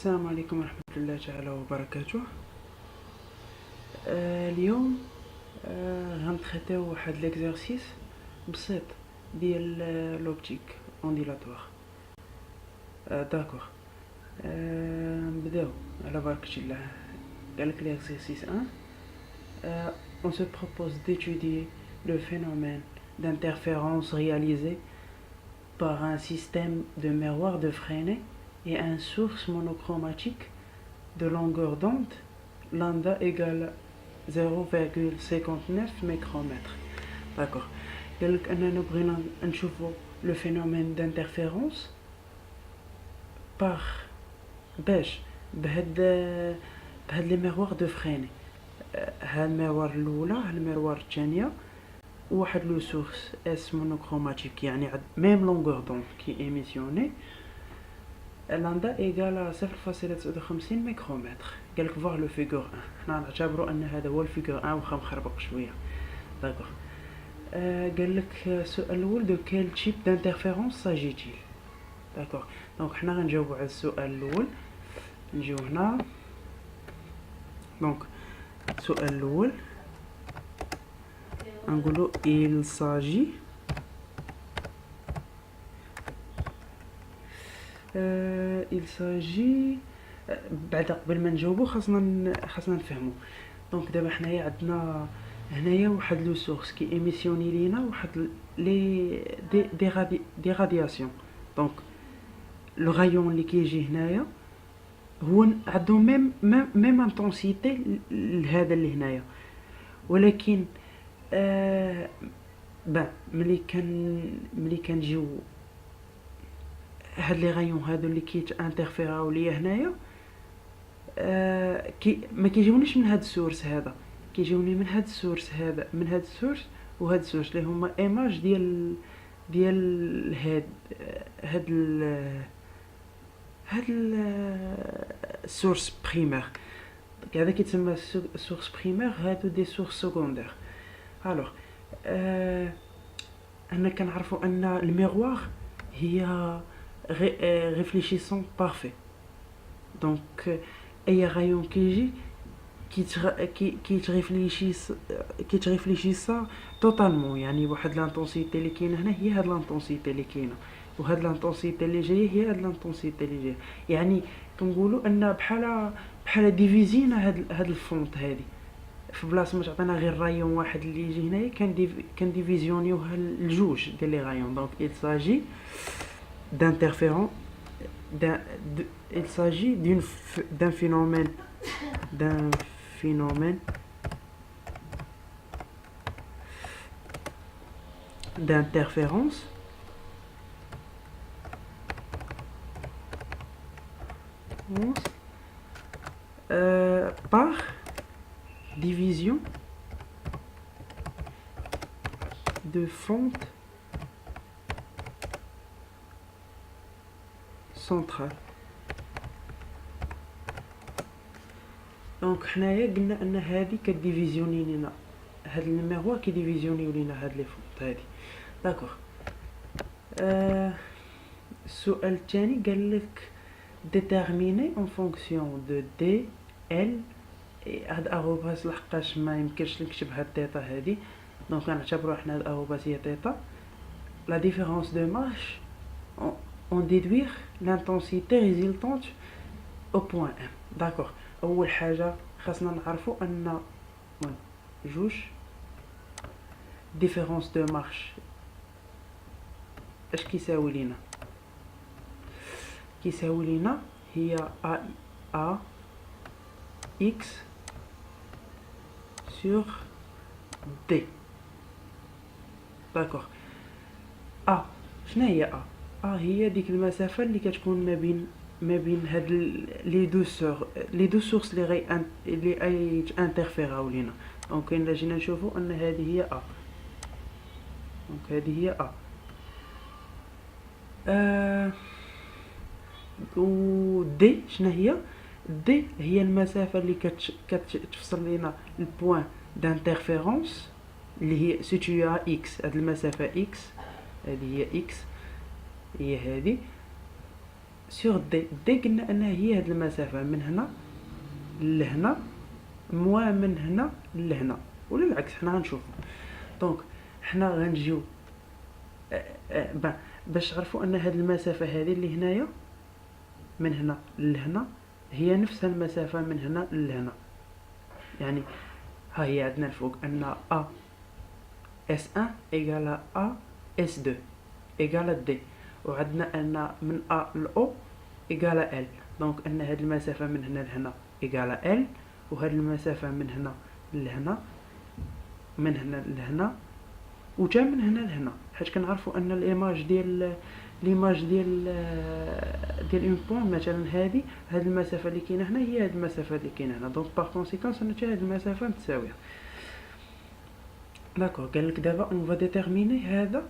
السلام عليكم ورحمة الله تعالى وبركاته. اليوم غنتخيطيو واحد ليكزارسيس بسيط ديال لوبتيك اونديلاتوار. داكوغ. نبداو على بركة الله. قالك l'exercice 1. On se propose d'étudier le phénomène d'interférence réalisé par un système de miroir de Fresnel et une source monochromatique de longueur d'onde lambda égale 0,59 micromètres. D'accord. قالك أننا بغينا نشوفو le phénomène d'interférence par باش بهاد لي ميروار دو فريني. هاد الميروار الاولى هاد الميروار الثانيه واحد لو سورس اس مونوكروماتيك يعني ميم لونغور دوند كي ايميسيوني لامدا ايغال 0.59 ميكرومتر. قالك فوار لو فيغور 1. حنا نعتبروا ان هذا هو الفيغور 1 واخا مخربق شويه. داكوغ. قالك السؤال الاول دو كيل تيب دانترفيرونس ساجيتيل. داكوغ. دونك حنا غنجاوبوا على السؤال الاول. نجيو هنا. دونك السؤال الاول نقولوا il s'agit بعد قبل ما نجاوبوا خاصنا نفهموا. دونك دابا حنايا عندنا هنايا واحد لو سورس كي ايميسيوني لينا واحد لي دي رادياسيون. دونك لو غايون اللي كيجي هنايا هو عنده ميم انتونسيتي لهذا اللي هنايا، ولكن ملي كنجيو هاد لي غايون هادو اللي كيتانترفيراو ليا هنايا ما كيجيونيش من هاد السورس هذا، كيجيوني من هاد السورس هذا، من هاد السورس وهاد السورس اللي هما ايماج ديال هاد السورس بريمير. هذا كيتسمى سورس بريمير، هادو دي سورس سكوندير. الوغ انا كنعرفوا ان الميروار هي ريفليشيسون بارفي. دونك اي غايون كيجي كيتريفليشيسا توتالمون، يعني واحد لانتونسيتي اللي كاينه هنا هي هاد لانتونسيتي اللي كاينه، وهاد لانتونسيتي اللي جايه هي هاد لانتونسيتي اللي جايه. يعني كنقولوا ان بحال ديفيزينا هاد الفونت هادي في بلاصه ما تعطينا غير رايون واحد اللي يجي هنايا كان ديفيزيونيوها لجوج ديال لي رايون. دونك il s'agit d'interférence il s'agit d'un phénomène d'interférence par division de fente centrale. دونك حنايا قلنا ان هذه كديفيزيوني لينا هاد الميروار كيديفيزيونيو لينا هاد لي فونت هادي. داكوغ. السؤال الثاني قالك déterminer en fonction de d l. هاد اروباس لحقاش ما يمكنش نكتب هاد تيتا هادي، دونك غنعتبروا حنا هاد اروباس هي تيتا. لا ديفيرونس دو مارش on déduire l'intensité résultante au point M. داكوغ. اول حاجه خاصنا نعرفوا ان جوج ديفيرونس دو مارش اش كيساوي لينا؟ كيساوي لينا هي a x sur d. داكوغ. شنو هي هي ديك المسافه اللي كتكون ما بين هاد لي دو سورس اللي انترفيراو لينا. دونك الا جينا نشوفوا ان هذه هي دونك هذه هي و دي شنو هي؟ دي هي المسافه اللي كتفصل لينا البوين دانترفيرونس اللي هي سيتويا اكس. هاد المسافه اكس هذه هي اكس، هي هذه سور دي قلنا انها هي هاد المسافة من هنا لهنا موا من هنا لهنا، ولا العكس حنا غنشوفو. دونك حنا غنجيو باش تعرفوا ان هاد المسافة هذه اللي هنايا من هنا لهنا هي نفس المسافة من هنا لهنا. يعني ها هي عندنا الفوق ان ا اس 1 ايكال ا اس 2 ايكال دي، وعندنا ان من ا ل او ايكال ال. دونك ان هاد المسافة من هنا لهنا ايكال ال، وهاد المسافة من هنا لهنا من هنا لهنا وجا من هنا لهنا، حيت كنعرفوا ان الايماج ديال اون بوين مثلا هاد المسافه اللي كاينه هنا هي هاد المسافه اللي كاينه هنا. دونك باغ كونسيكونس ان هاد المسافه متساويه. داكوغ قالك دابا اون فا ديتيرميني هذا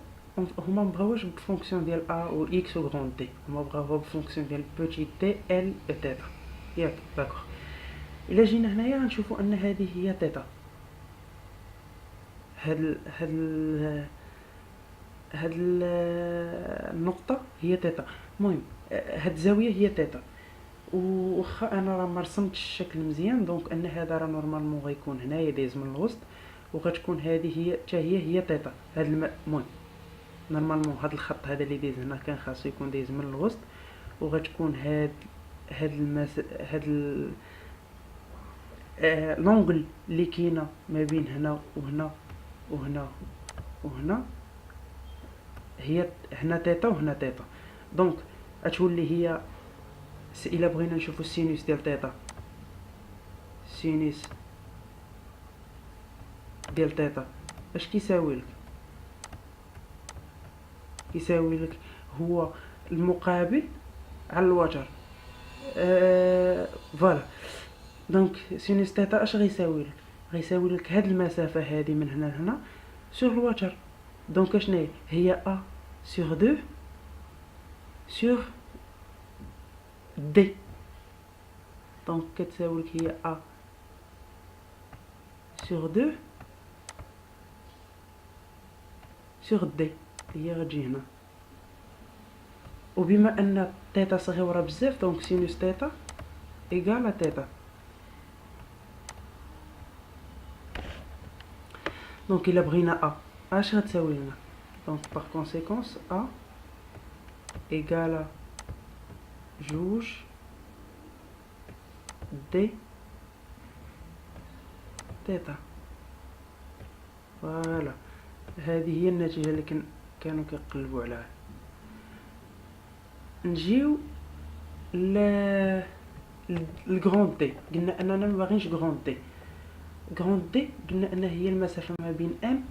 هما مبغاوش بفونكسيون ديال ا و اكس و غران دي، هما بغاوها بفونكسيون ديال بوتي تي ال تيتا ياك. داكوغ الا جينا هنايا غنشوفوا ان هذه هي تيتا، هاد النقطة هي تيتا. المهم هاد الزاوية هي تيتا، وخا انا راه مرسمتش الشكل مزيان، دونك ان هذا راه نورمالمون غيكون هنايا دايز من الوسط، وغتكون هذه هي حتى هي تيتا. المهم نورمالمون هاد الخط هذا اللي دايز هنا كان خاصو يكون دايز من الوسط، وغتكون هاد لونغل اللي كاينه ما بين هنا وهنا وهنا وهنا هي هنا تيتا وهنا تيتا. دونك غتولي هي الا بغينا نشوفو السينوس ديال تيتا، سينوس ديال تيتا اش كيساوي لك؟ كيساوي لك هو المقابل على الوتر. فوالا. دونك سينوس تيتا اش غيساوي لك؟ غيساوي لك هاد المسافه هذه من هنا لهنا سور الوتر. دونك اشنو هي ا سور 2 سور دي. دونك كتساوي لك هي ا سور 2 سور دي هي غتجي هنا. وبما ان تيتا صغيره بزاف دونك سينوس تيتا ايكال تيتا. دونك الا بغينا ا اش غتساوي لنا؟ دونك باغ كونسيكونس ا ايكال جوج دي تيتا. فوالا هذه هي النتيجه اللي كانوا كيقلبوا عليها. نجيو الغروند دي. قلنا اننا ما باغينش غروند دي. غروند دي قلنا ان هي المسافه ما بين ام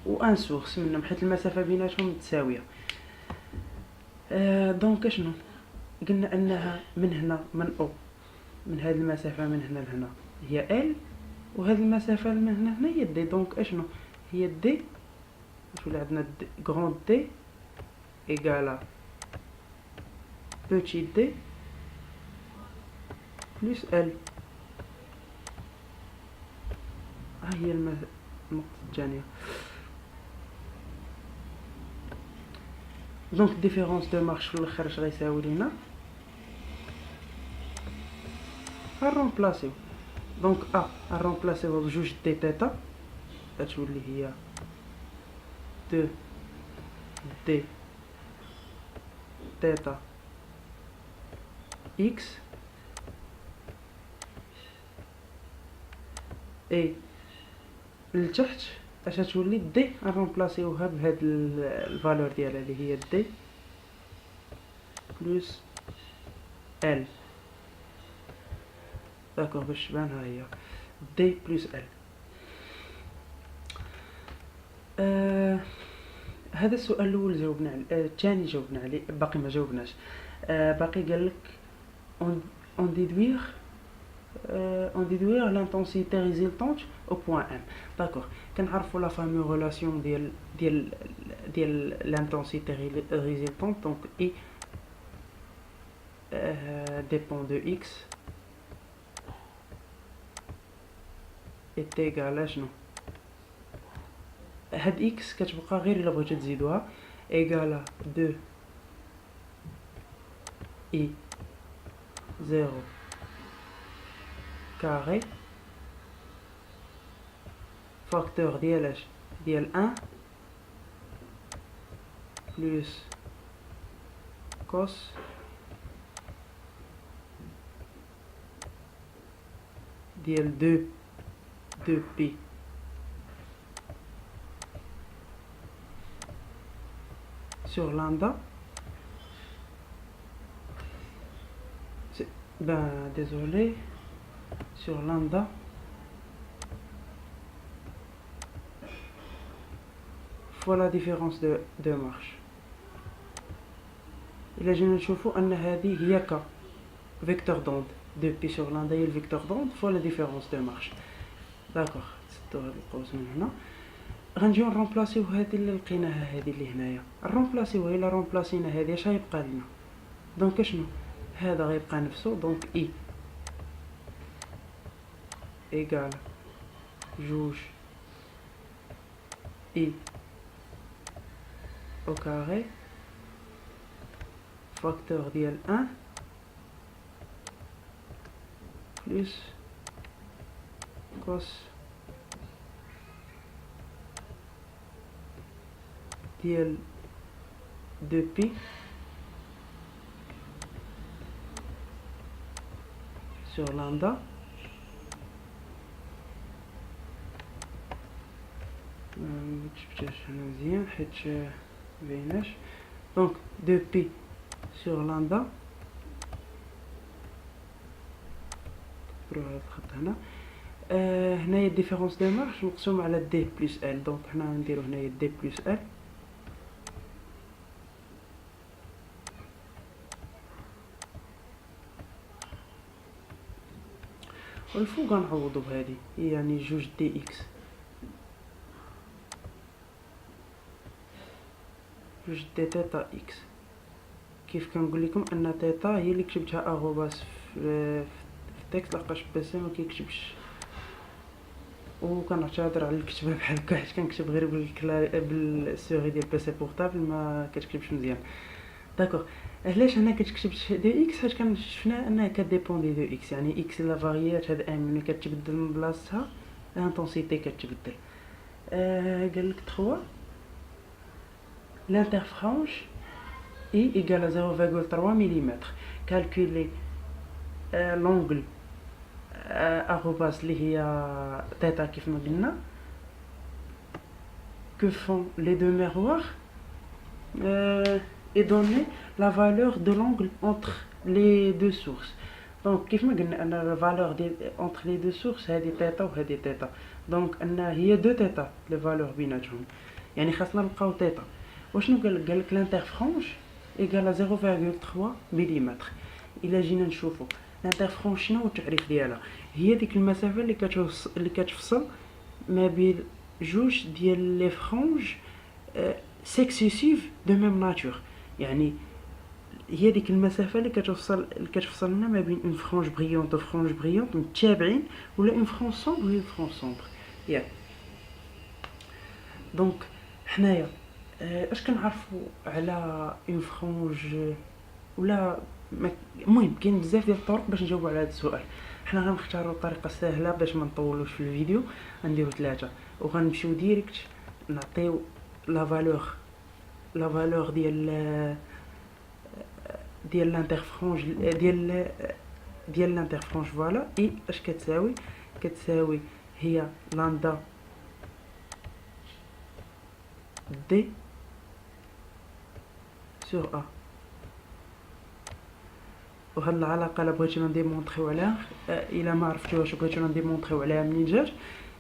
و ان سورس منهم، حيت المسافه بيناتهم متساويه. دونك شنو قلنا انها من هنا من او، من هذه المسافه من هنا لهنا هي ال، وهذه المسافه من هنا هنا هي دي. دونك اشنو هي دي؟ شوف عندنا غروند دي ايكالا بوتي دي بلس ال. ها هي النقطه الثانيه. دونك ديفيرونس دو مارش في الاخر اش غيساوي لينا؟ غنرومبلاسيو. دونك غنرومبلاسيوها بجوج دي تيتا غتولي هي 2 دي تيتا اكس اي لتحت اش تولي دي. غنرومبلاسيوها بهاد الفالور ديالها اللي هي دي بلس ال. داكوغ باش تبان ها هي دي بلس ال. هذا السؤال الاول جاوبنا عليه، الثاني جاوبنا عليه، باقي ما جاوبناش. باقي قال لك on déduire l'intensité résultante au point M. D'accord. كنعرفوا la fameuse relation ديال l'intensité résultante. Donc I dépend de X est égal à شنو؟ هاد X كتبقى غير الا بغيتو تزيدوها ايكالا 2 I 0 carré facteur ديال 1 plus cos ديال 2pi sur lambda. Ben désolé, sur lambda fois la différence de marche. إلا جينا نشوفو أن هذه هي ك فيكتور دوند 2pi sur lambda هي الفيكتور دوند fois la différence de marche. داكوغ سدو هاد القوس من هنا. غنجيو نرومبلاسيو هادي اللي لقيناها هادي اللي هنايا، نرومبلاسيوها. الا رومبلاسينا هادي اش غيبقى لنا؟ دونك شنو هذا غيبقى نفسه، دونك اي ايكال جوج اي او كاري فاكتور ديال 1 بلس كوس ديال 2pi sur lambda مكتبتهاش هنا مزيان حيت مبيناش. دونك 2pi sur lambda نكبرو هاد الخط هنا. هنايا الديفيرونس دو مارش مقسوم على دي بلس ال، دونك حنا نديرو هنايا دي بلس ال والفوق غنعوضو بهادي، يعني جوج دي اكس، جوج دي تيتا اكس. كيف كنقول لكم ان تيتا هي اللي كتبتها اغوباس في التكست، لقاش باسي ما كيكتبش، وكنعتذر على الكتابه بحال هكا حيت كنكتب غير بالسوري ديال بيسي بورطابل ما كتكتبش مزيان. داكوغ. علاش هنا كتكتب دو اكس؟ حيت شفنا انها كديبوندي دو اكس، يعني اكس لا فاريات هاد ان ملي كتبدل من بلاصتها الانتونسيتي كتبدل. قالك 3 l'interfrange est égale à 0,3 mm. Calculer l'angle arrobas اللي هي θ كيف ما قلنا. Que font les deux miroirs et donner la valeur de l'angle entre les deux sources. Donc كيف ما قلنا ان la valeur entre les deux sources هذه θ وهذه θ، دونك ان هي 2 θ لي فالور بيناتهم، يعني خاصنا نلقاو θ. وشنو قالك الانترفرونج ايكال 0,3 ملم. الا جينا نشوفو الانترفرونج شنو هو التعريف ديالها؟ هي ديك المسافه اللي كتفصل ما بين جوج ديال لي فرونج سكسيسيف دو ميم ناتور، يعني هي ديك المسافه اللي كتفصل لنا ما بين اون فرونج بريونط و فرونج بريونط متتابعين، ولا اون فرونج سومبر و اون فرونج سومبر. ياك دونك حنايا اش كنعرفوا على اون فرونج ولا المهم كاين بزاف ديال الطرق باش نجاوبوا على هذا السؤال. حنا غنختاروا الطريقه السهله باش ما نطولوش في الفيديو، غنديروا 3 وغنمشيو ديريكت نعطيو لا فالور ديال الانترفرونج ديال الانترفرونج. فوالا اي اش كتساوي هي لامدا دي سور ا. وهاد العلاقه الا بغيتو نديمونطريو عليها، الا ما عرفتوهاش وبغيتو نديمونطريو عليها منين جات،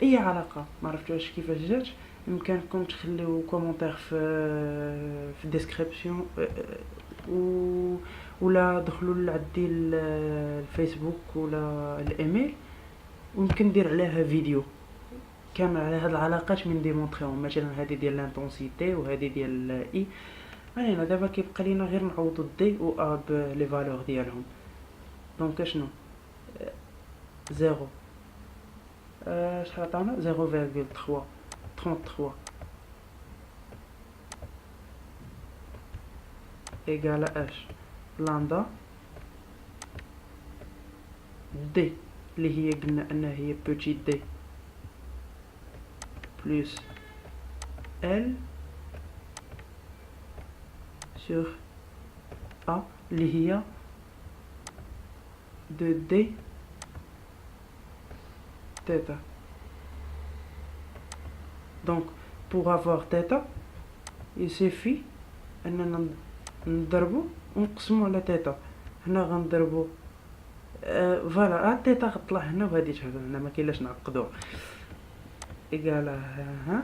اي علاقه ما عرفتوهاش كيفاش جات، يمكنكم تخليو كومونتير في الديسكريبسيون، ولا دخلوا لعندي الفيسبوك ولا الايميل، ويمكن ندير عليها فيديو كامل على هاد العلاقات من ديمونطريهم، مثلا هذه ديال لانتونسيتي وهذه ديال اي. علينا دابا كيبقى لينا غير نعوضوا دي و ا بلي فالور ديالهم. دونك شنو 0 شحال عطانا 0,33 ايكال اش لامدا دي اللي هي قلنا انها هي بوتي دي بلس ال sur A اللي هي de D θ. Donc pour avoir θ il suffit اننا نضربو ونقسمو على θ. هنا غنضربو فوالا θ غطلع هنا وهادي تحل هنا، ما كاينلاش نعقدوها. ايكالا ها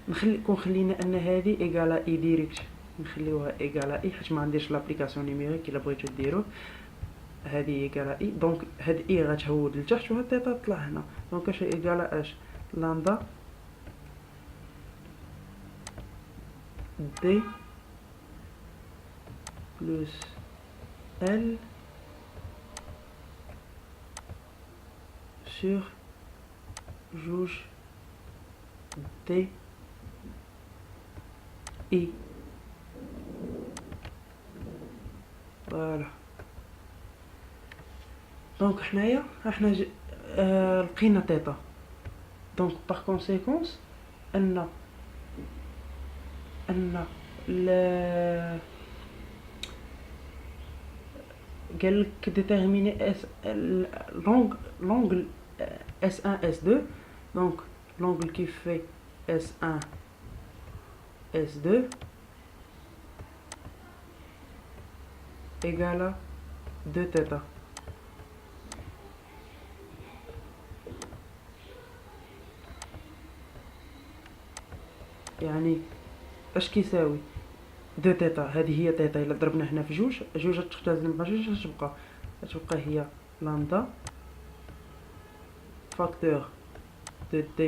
نخلي كون خلينا ان هذه ايكالا اي ديريكت نخليوها ايكالا اي حيت ما عنديش لابليكاسيون نيميريك الا بغيتو ديروه. هذه ايكالا اي دونك هاد اي غتهود لتحت وهاد تيتا تطلع هنا. دونك اش ايكالا اش لامدا دي بلس ال sur جوج دي اي. فوالا دونك حنايا لقينا تيتا. دونك باغ كونسيكونس ان ل قالك ديتيرميني اس لونغل S1 S2. donc l'angle qui fait S1 S2 égale à 2 θ. يعني اش كيساوي 2 θ؟ هذه هي θ الا ضربنا هنا في جوج تختزل مع جوج تبقى هي لامدا facteur de D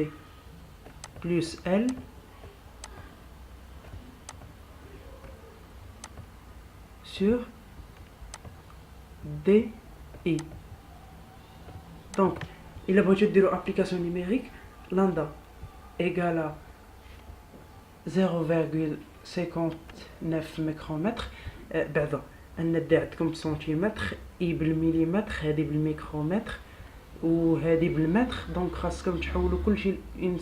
plus L sur DI. Donc, il a besoin de l'application numérique. Lambda égale à 0,59 micromètres. بعدا أن D عندكم سنتيمتر، I بالمليمتر، هذه بالميكرومتر وهذه بالمتر. دونك خاصكم تحولوا كلشي اون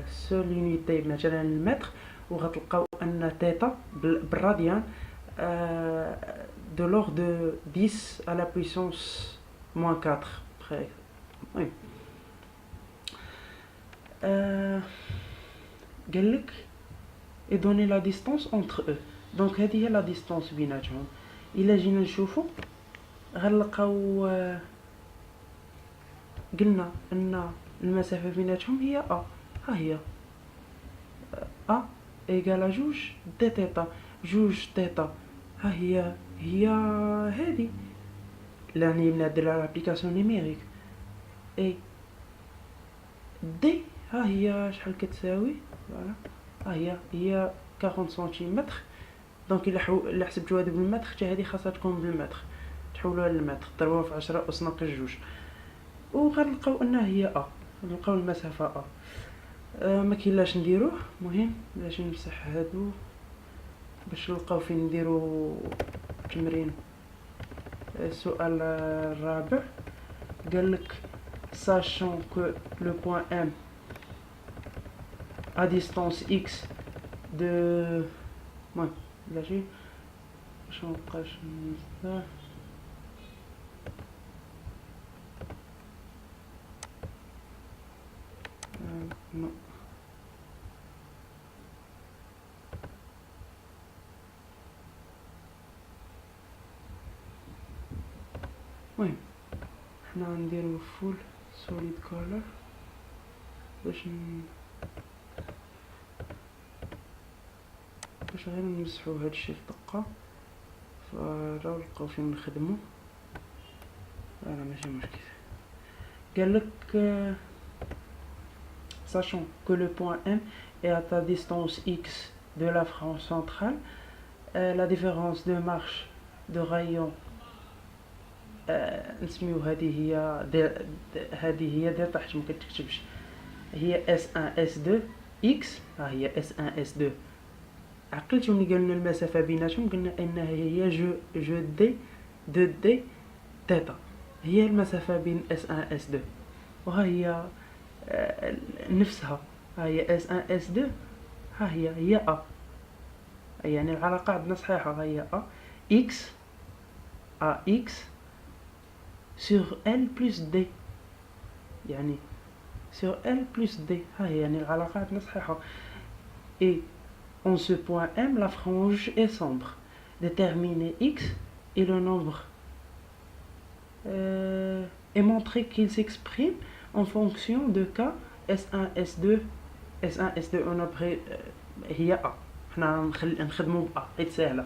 سول يونيتي مثلا المتر، وغتلقاو ان تيتا بالراديان دو لوغ دو 10 à la puissance moins 4 presque. Oui. قالك et donner la distance entre eux. دونك هذه هي لا ديستونس بيناتهم. الا جينا نشوفو غنلقاو قلنا ان المسافه بيناتهم هي ا. ها هي ا ايكالا جوج دي تيتا. جوج تيتا ها هي هذه يعني بندير لابليكاسيون نيميريك. اي دي ها هي شحال كتساوي. فوالا ها هي 40 سنتيمتر. دونك الا حسبتو هذه بالمتر حتى هذه خاصها تكون بالمتر، تحولوها للمتر ضربوها في 10 أس ناقص جوج وغنلقاو انها هي ا. نلقاو المسافه ا. ما كاينلاش نديروه. مهم باش نمسح هادو باش نلقاو فين نديرو تمرين. السؤال الرابع قالك sachant que le point M à distance x de ماشي باش مبقاش نمسح. non المهم حنا غنديرو فول سوليد كولر باش غير نمسحو هادشي في دقة. فراو لقاو فين نخدمو. راه ماشي مشكل. قالك sachant que le point M est à ta distance x de la frange centrale, la différence de marche de rayon نسميو هذه هي دلتا حيت مكتكتبش. هي S1 S2 X. ها هي S1 S2. عقلتو ملي قالنا المسافة بيناتهم قلنا انها هي جو دي تيتا هي المسافة بين S1 S2، وها هي نفسها، ها هي S1 S2، ها هي A، يعني العلاقة عندنا صحيحة، ها هي A X AX sur L plus D، يعني sur L plus D، ها هي يعني العلاقة عندنا صحيحة. Et en ce point M, la frange est sombre. Déterminer X et le nombre et montrer qu'il s'exprime en fonction de K S1 S2 S1 S2 on a pris هي A، حنا نخدمو ب A حيت ساهلة،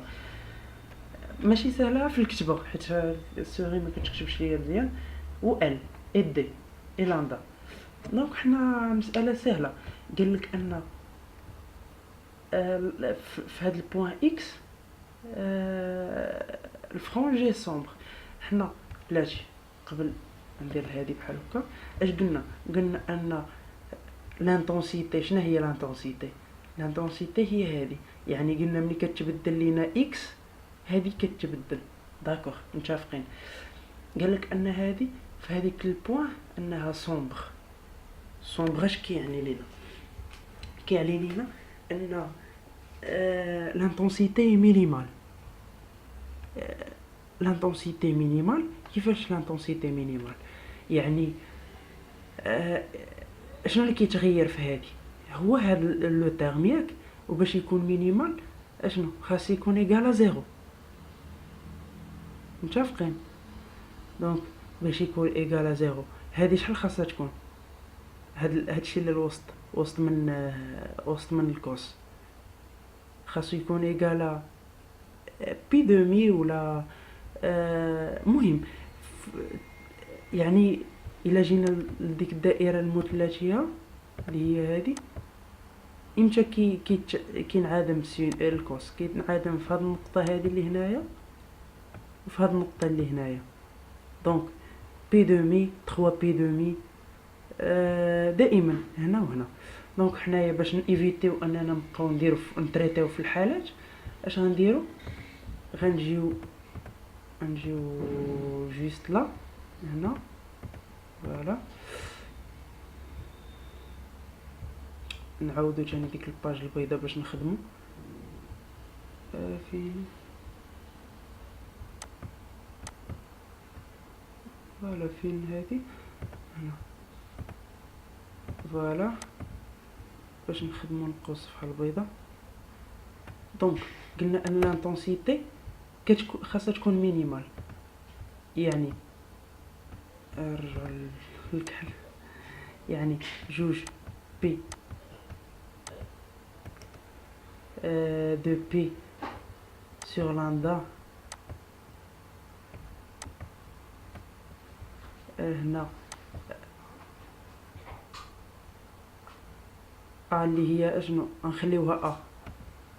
ماشي ساهلة في الكتابة حيت السوري ما كتكتبش ليا مزيان، و L et D et lambda. دونك حنا مسألة سهلة، قالك أن في هاد البوان إكس الفرونجي سومبر. حنا بلاتي قبل ندير هادي بحال هكا اش قلنا ان لانتونسيتي، شنو هي لانتونسيتي؟ لانتونسيتي هي هادي، يعني قلنا ملي كتبدل لينا اكس هادي كتبدل، داكوغ متفقين. قالك ان هادي في هذيك البوان انها سومبر. سومبر اش كيعني لينا؟ كيعني لينا ان لانتونسيتي مينيمال. لانتونسيتي مينيمال، كيفاش لانتونسيتي مينيمال؟ يعني شنو اللي كيتغير في هادي؟ هو هاد لو تيرم ياك، وباش يكون مينيمال اشنو خاص يكون ايكال زيرو، متفقين؟ دونك باش يكون ايكال زيرو هادي شحال خاصها تكون؟ هادشي اللي الوسط، وسط من الكوس خاصو يكون ايكال بي دومي ولا مهم. يعني الا جينا لديك الدائره المثلثيه اللي هي هذه، امتى كينعدم الكوس؟ كينعدم في هذه النقطه هذه اللي هنايا وفي هذه النقطه اللي هنايا. دونك بي دومي 3 بي دومي دائما هنا وهنا. دونك حنايا باش نيفيتيو اننا نبقاو نتريتيو في الحالات، اش غنديرو؟ غنجيو جوست لا هنا، فوالا. نعاودو تاني ديك الباج البيضاء باش نخدمو فين، فوالا فين هادي هنا، فوالا باش نخدمو نقص الصفحة البيضاء. دونك قلنا ان لانتونسيتي خاصها تكون مينيمال، يعني نرجع للكحل، يعني جوج بي دو بي سور لامدا هنا اللي هي اشنو نخليوها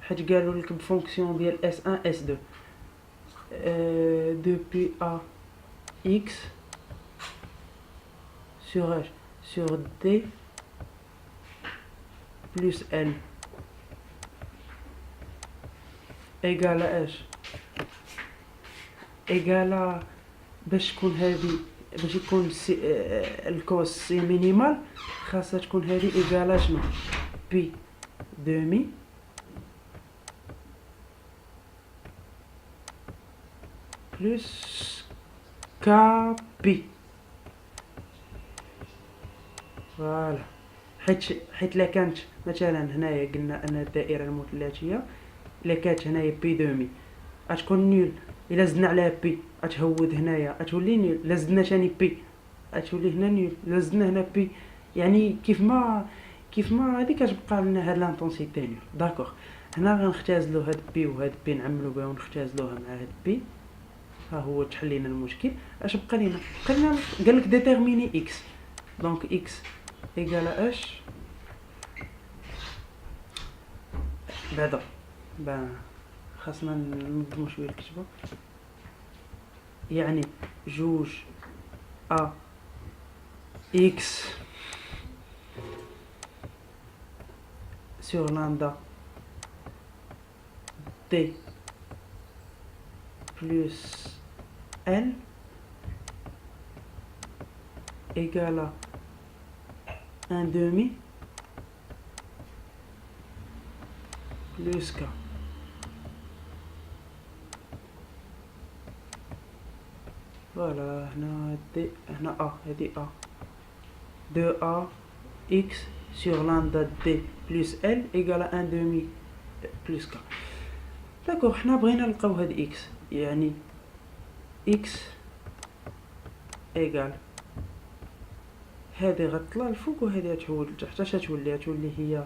حيت قالوا لك بفونكسيون ديال اس 1 اس 2 دو بي اكس sur H sur D plus L égale à H égale باش تكون هذه، باش يكون الكوس سي مينيمال خاصها تكون هذه égale شنو؟ بي دومي بلس كا بي، فوالا. حيت لا كانت مثلا هنايا قلنا ان الدائره المثلثيه الا كانت هنايا بي دومي غتكون نيل، الا زدنا عليها بي غتهود هنايا غتولي نيل، الا زدنا ثاني بي غتولي هنا نيل، الا زدنا هنا بي، يعني كيف ما هذيك كتبقى لنا هاد لانطونسيتي نيل، داكوغ. هنا غنختازلو هاد بي وهاد بي نعملو بها ونختازلوها مع هاد بي، ها هو تحلينا المشكل. اش بقى لينا؟ قال لك ديتيرميني اكس، دونك اكس ايكال اش بعدا خاصنا ننظمو شويه الكتابه، يعني جوج اكس سور لامدا دي بلس ال égale à 1 demi plus K. Voilà, هنا A, هذه A. 2A x sur lambda d plus L égale à 1 demi plus K. D'accord, حنا بغينا نلقاو هاد x، يعني x égale هذه غتطلع الفوق وهذه غتحول لتحت. اش غتولي هي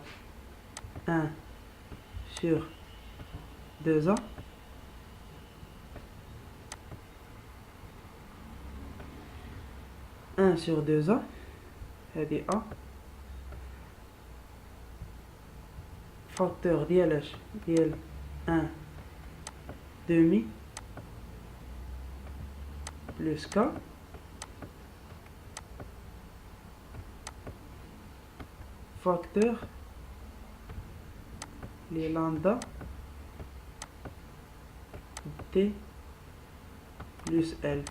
1 sur 2A sur 2A هذه A فاكتور ديال اش ديال 1 demi plus K facteur les lambda d plus L.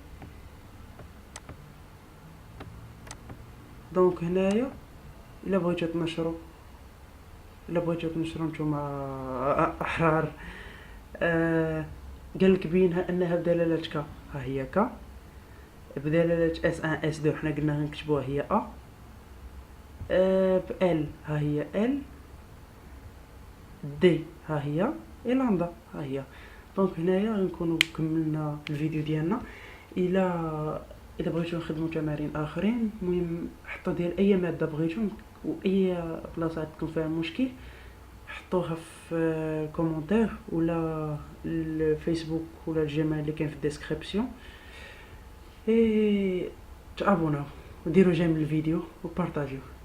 دونك هنايا الا بغيتو تنشرو نتوما احرار، قالك بينها انها بدلالة ك ها هي ك، بدلالة اس 1 اس 2 حنا قلنا غنكتبوها هي ا، ب ال ها هي ال، دي ها هي، لامدا ها هي. دونك هنايا غنكونوا كملنا الفيديو ديالنا. الا بغيتو نخدموا تمارين اخرين، المهم حطوا ديال اي ماده بغيتو واي بلاصه عندكم فيها مشكل حطوها في الكومونتير ولا الفيسبوك ولا الجيميل اللي كاين في الديسكريبسيون، اي تابوناو وديروا جيم للفيديو وبارطاجيوه.